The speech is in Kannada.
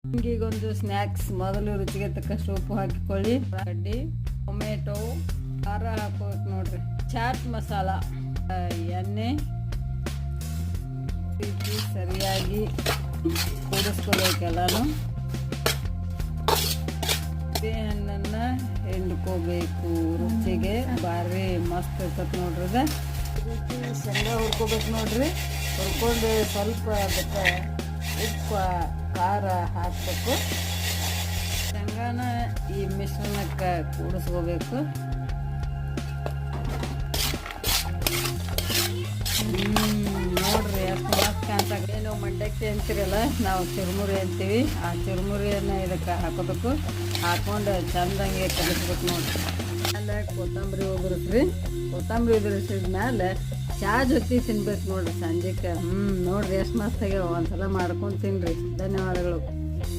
ಹಿಂಗೀಗೊಂದು ಸ್ನ್ಯಾಕ್ಸ್. ಮೊದಲು ರುಚಿಗೆ ತಕ್ಕಷ್ಟು ಉಪ್ಪು ಹಾಕಿಕೊಳ್ಳಿ. ಗಡ್ಡಿ, ಟೊಮೆಟೊ, ಖಾರ ಹಾಕೋಬೇಕು ನೋಡ್ರಿ. ಚಾಟ್ ಮಸಾಲ, ಎಣ್ಣೆ ರೀತಿ ಸರಿಯಾಗಿ ಕೂಡಿಸ್ಕೋಬೇಕೆಲ್ಲನೂ. ಹಣ್ಣನ್ನು ಹಿಂಡ್ಕೋಬೇಕು. ರುಚಿಗೆ ಭಾರಿ ಮಸ್ತ್ ಇರ್ತದೆ ನೋಡ್ರಿ. ರೀತಿ ಶೇಂಗಾ ಹುರ್ಕೋಬೇಕು ನೋಡ್ರಿ. ಹುರ್ಕೊಂಡು ಸ್ವಲ್ಪ ಅದಕ್ಕೆ ಉಪ್ಪು ಖಾರ ಹಾಕಬೇಕು. ಶೇಂಗಾನ ಈ ಮಿಶ್ರಣಕ್ಕೆ ಕೂಡಿಸ್ಕೋಬೇಕು. ನೋಡ್ರಿ ಎಷ್ಟು ಮಸ್ತ್ ಕಾಣ್ತಕ್ಕ. ಏನು ಮಂಡಕ್ಕಿ ಅಂತೀರಲ್ಲ, ನಾವು ಚುರುಮುರಿ ಅಂತೀವಿ. ಆ ಚುರುಮುರಿಯನ್ನು ಇದಕ್ಕೆ ಹಾಕೋಬೇಕು. ಹಾಕೊಂಡು ಚಂದಂಗೆ ಕಲಿಸ್ಬೇಕು ನೋಡ್ರಿ. ಆಮೇಲೆ ಕೊತ್ತಂಬರಿ ಉದುರಿಸ್ರಿ. ಕೊತ್ತಂಬರಿ ಉದುರಿಸಿದ್ಮೇಲೆ ಚಹಾ ಜೊತೆ ತಿನ್ಬೇಕು ನೋಡ್ರಿ ಸಂಜೆಗೆ. ನೋಡ್ರಿ ಎಷ್ಟು ಮಸ್ತ್ ಆಗ್ಯಾವ. ಒಂದ್ಸಲ ಮಾಡ್ಕೊಂಡು ತಿನ್ನಿರಿ. ಧನ್ಯವಾದಗಳು.